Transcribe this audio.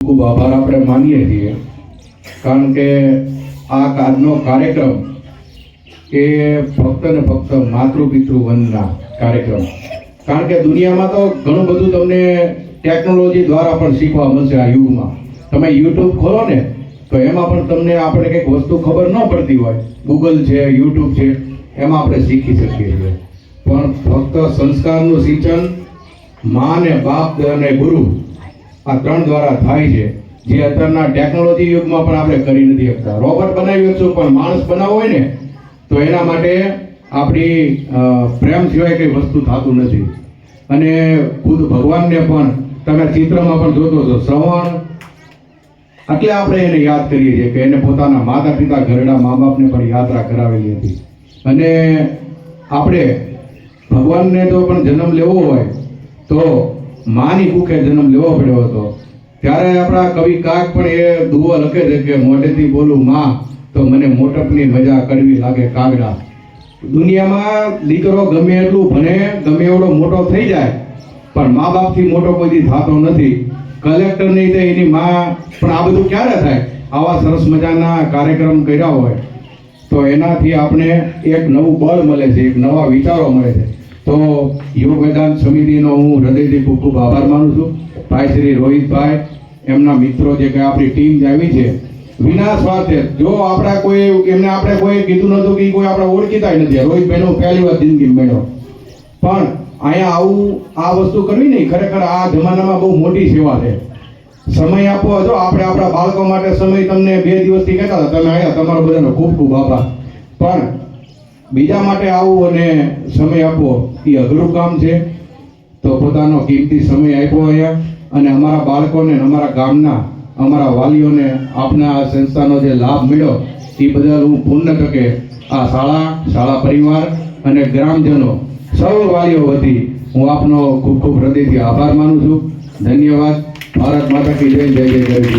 ખૂબ આભાર આપણે માનીએ છીએ, કારણ કે આ આજનો કાર્યક્રમ એ ફક્ત ને ફક્ત માતૃપિતૃ વંદના કાર્યક્રમ, કારણ કે દુનિયામાં તો ઘણું બધું તમને ટેકનોલોજી દ્વારા પણ શીખવા મળશે. આ યુગમાં તમે યુટ્યુબ ખોલો ને તો એમાં પણ તમને આપણે કંઈક વસ્તુ ખબર ન પડતી હોય, ગૂગલ છે, યુટ્યુબ છે, એમાં આપણે શીખી શકીએ છીએ. પણ ફક્ત સંસ્કારનું સિંચન મા ને બાપ અને ગુરુ આ ત્રણ દ્વારા થાય છે, જે અત્યારના ટેકનોલોજી યુગમાં પણ આપણે કરી નથી શકતા. રોબોટ બનાવી શકશું, પણ માણસ બનાવવો હોય ને તો એના માટે આપણી પ્રેમ સિવાય કંઈ વસ્તુ થતું નથી. અને ખુદ ભગવાનને પણ તમે ચિત્રમાં પણ જોતો છો, શ્રવણ એટલે આપણે એને યાદ કરીએ છીએ કે એને પોતાના માતા પિતા ઘરડા મા બાપને પણ યાત્રા કરાવેલી હતી. અને આપણે ભગવાનને તો પણ જન્મ લેવો હોય તો માની કુખે જન્મ લેવો પડ્યો હતો. ત્યારે આપણા કવિ કાક પણ એ દુહો લખે છે કે મોઢેથી બોલું માં તો મને મોટપની મજા કડવી લાગે કાગડા. દુનિયામાં દીકરો ગમે એટલું ભણે, ગમે એવડો મોટો થઈ જાય, પણ મા બાપથી મોટો કોઈ દી થતો નથી. કલેક્ટર નહીં થાય એની માં, પણ આ બધું ક્યારે થાય? આવા સરસ મજાના કાર્યક્રમ કર્યા હોય તો એનાથી આપણે એક નવું બળ મળે છે, એક નવા વિચારો મળે છે. તો યોગ વેદાંત સમિતિનો હું હૃદયથી ખૂબ ખૂબ આભાર માનું છું. ભાઈ શ્રી રોહિતભાઈ, એમના મિત્રો જે કંઈ આપણી ટીમ જે આવી છે વિના સ્વાર્થે. જો આપણા કોઈ એમને આપણે કોઈ કીધું નહોતું કે કોઈ આપણે ઓળખીતા નથી. રોહિતભાઈનો પહેલી વાર જિંદગી મળ્યો, પણ અહીંયા આવું આ વસ્તુ કરવી નહીં, ખરેખર આ જમાનામાં બહુ મોટી સેવા છે. સમય આપો. જો આપણે આપણા બાળકો માટે સમય તમને 2 દિવસથી કહેતા હતા, તમે આવ્યા, તમારો બધાનો ખૂબ ખૂબ આભાર. પણ બીજા માટે આવું અને સમય આપવો એ અઘરું કામ છે. તો પોતાનો કિંમતી સમય આપ્યો અહીંયા, અને અમારા બાળકોને, અમારા ગામના, અમારા વાલીઓને આપના આ સંસ્થાનો જે લાભ મળ્યો એ બદલ હું પૂર્ણ ટકે આ શાળા પરિવાર અને ગ્રામજનો સૌ વાલીઓ વતી હું આપનો ખૂબ ખૂબ હૃદયથી આભાર માનું છું. ધન્યવાદ. ભારત માતા કી જય. જય જય ગરવી.